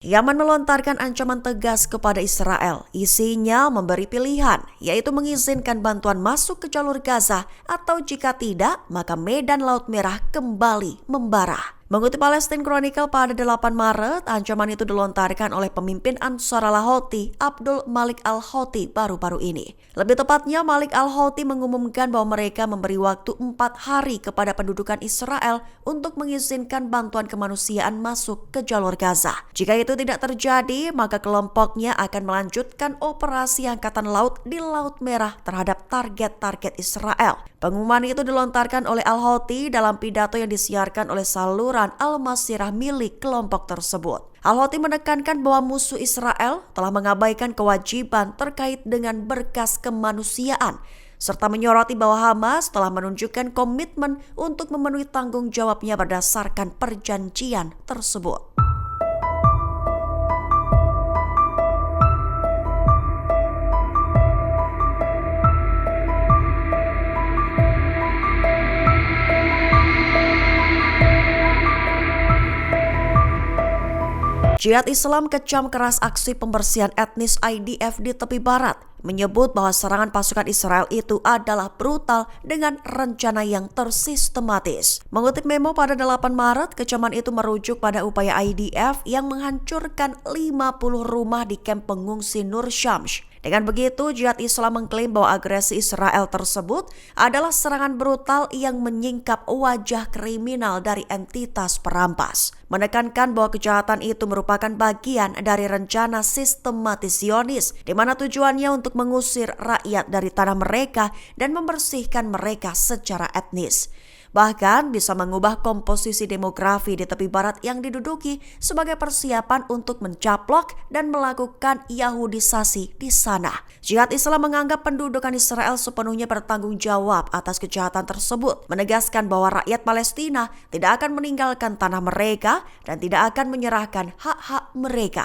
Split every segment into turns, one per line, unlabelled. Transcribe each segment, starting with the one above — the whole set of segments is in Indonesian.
Yaman melontarkan ancaman tegas kepada Israel. Isinya memberi pilihan, yaitu mengizinkan bantuan masuk ke jalur Gaza atau jika tidak, maka Medan Laut Merah kembali membara. Mengutip Palestine Chronicle pada 8 Maret, ancaman itu dilontarkan oleh pemimpin Ansarallah Houthi, Abdul Malik al-Houthi baru-baru ini. Lebih tepatnya, Malik al-Houthi mengumumkan bahwa mereka memberi waktu 4 hari kepada pendudukan Israel untuk mengizinkan bantuan kemanusiaan masuk ke jalur Gaza. Jika itu tidak terjadi, maka kelompoknya akan melanjutkan operasi Angkatan Laut di Laut Merah terhadap target-target Israel. Pengumuman itu dilontarkan oleh al-Houthi dalam pidato yang disiarkan oleh saluran Al-Masirah milik kelompok tersebut. Al-Houthi menekankan bahwa musuh Israel telah mengabaikan kewajiban terkait dengan berkas kemanusiaan, serta menyoroti bahwa Hamas telah menunjukkan komitmen untuk memenuhi tanggung jawabnya berdasarkan perjanjian tersebut. Jihad Islam kecam keras aksi pembersihan etnis IDF di tepi barat, menyebut bahwa serangan pasukan Israel itu adalah brutal dengan rencana yang tersistematis. Mengutip memo pada 8 Maret, kecaman itu merujuk pada upaya IDF yang menghancurkan 50 rumah di kamp pengungsi Nur Shams. Dengan begitu, Jihad Islam mengklaim bahwa agresi Israel tersebut adalah serangan brutal yang menyingkap wajah kriminal dari entitas perampas. Menekankan bahwa kejahatan itu merupakan bagian dari rencana sistematis Zionis, di mana tujuannya untuk mengusir rakyat dari tanah mereka dan membersihkan mereka secara etnis. Bahkan bisa mengubah komposisi demografi di tepi barat yang diduduki sebagai persiapan untuk mencaplok dan melakukan Yahudisasi di sana. Jihad Islam menganggap pendudukan Israel sepenuhnya bertanggung jawab atas kejahatan tersebut, menegaskan bahwa rakyat Palestina tidak akan meninggalkan tanah mereka dan tidak akan menyerahkan hak-hak mereka.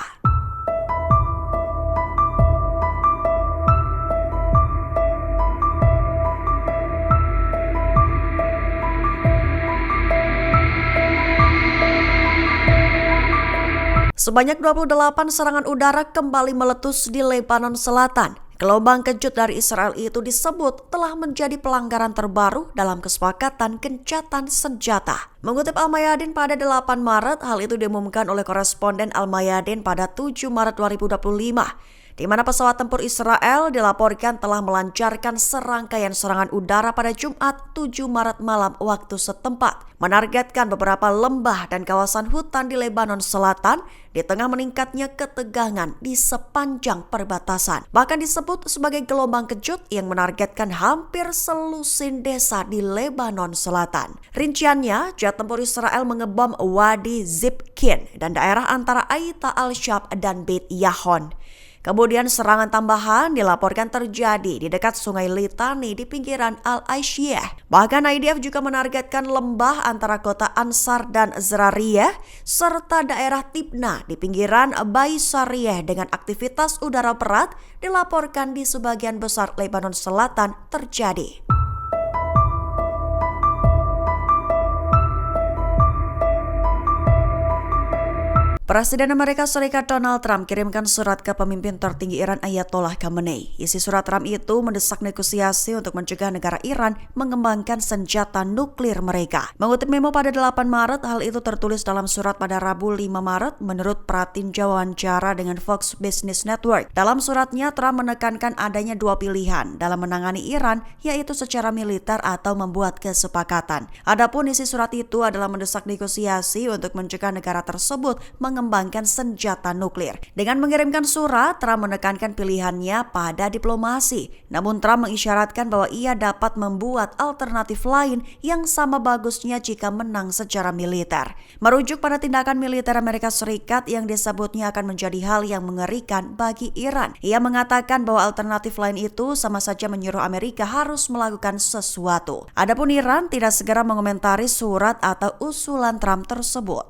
Sebanyak 28 serangan udara kembali meletus di Lebanon Selatan. Gelombang kejut dari Israel itu disebut telah menjadi pelanggaran terbaru dalam kesepakatan gencatan senjata. Mengutip Al-Mayadin pada 8 Maret, hal itu diumumkan oleh koresponden Al-Mayadin pada 7 Maret 2025. Di mana pesawat tempur Israel dilaporkan telah melancarkan serangkaian serangan udara pada Jumat 7 Maret malam waktu setempat, menargetkan beberapa lembah dan kawasan hutan di Lebanon Selatan di tengah meningkatnya ketegangan di sepanjang perbatasan. Bahkan disebut sebagai gelombang kejut yang menargetkan hampir selusin desa di Lebanon Selatan. Rinciannya, jet tempur Israel mengebom Wadi Zibkin dan daerah antara Aita al-Shab dan Beit Yahon. Kemudian serangan tambahan dilaporkan terjadi di dekat Sungai Litani di pinggiran Al-Aisyah. Bahkan IDF juga menargetkan lembah antara kota Ansar dan Zrariyah serta daerah Tibna di pinggiran Baisariyah dengan aktivitas udara berat dilaporkan di sebagian besar Lebanon Selatan terjadi. Presiden Amerika Serikat Donald Trump kirimkan surat ke pemimpin tertinggi Iran Ayatollah Khamenei. Isi surat Trump itu mendesak negosiasi untuk mencegah negara Iran mengembangkan senjata nuklir mereka. Mengutip memo pada 8 Maret, hal itu tertulis dalam surat pada Rabu 5 Maret menurut pratinja wawancara dengan Fox Business Network. Dalam suratnya, Trump menekankan adanya dua pilihan dalam menangani Iran, yaitu secara militer atau membuat kesepakatan. Adapun isi surat itu adalah mendesak negosiasi untuk mencegah negara tersebut mengembangkan senjata nuklir. Dengan mengirimkan surat, Trump menekankan pilihannya pada diplomasi. Namun Trump mengisyaratkan bahwa ia dapat membuat alternatif lain yang sama bagusnya jika menang secara militer. Merujuk pada tindakan militer Amerika Serikat yang disebutnya akan menjadi hal yang mengerikan bagi Iran. Ia mengatakan bahwa alternatif lain itu sama saja menyuruh Amerika harus melakukan sesuatu. Adapun Iran tidak segera mengomentari surat atau usulan Trump tersebut.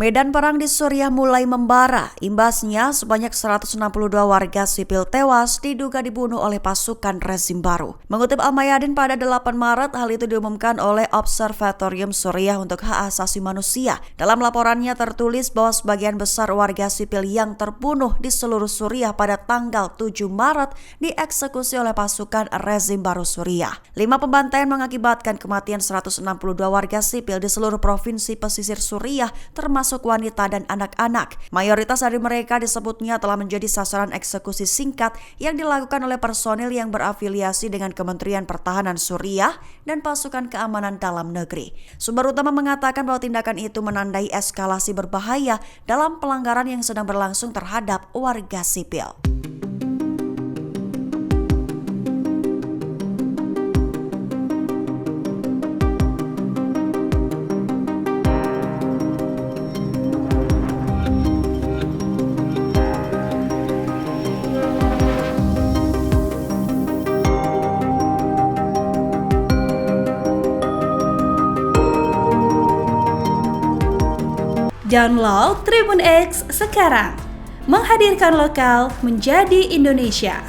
Medan perang di Suriah mulai membara. Imbasnya, sebanyak 162 warga sipil tewas diduga dibunuh oleh pasukan rezim baru. Mengutip Al-Mayadin pada 8 Maret, hal itu diumumkan oleh Observatorium Suriah untuk Hak Asasi Manusia. Dalam laporannya tertulis bahwa sebagian besar warga sipil yang terbunuh di seluruh Suriah pada tanggal 7 Maret dieksekusi oleh pasukan rezim baru Suriah. 5 pembantaian mengakibatkan kematian 162 warga sipil di seluruh provinsi pesisir Suriah, termasuk wanita dan anak-anak. Mayoritas dari mereka disebutnya telah menjadi sasaran eksekusi singkat yang dilakukan oleh personil yang berafiliasi dengan Kementerian Pertahanan Suriah dan pasukan keamanan dalam negeri. Sumber utama mengatakan bahwa tindakan itu menandai eskalasi berbahaya dalam pelanggaran yang sedang berlangsung terhadap warga sipil.
Download Tribun X sekarang, menghadirkan lokal menjadi Indonesia.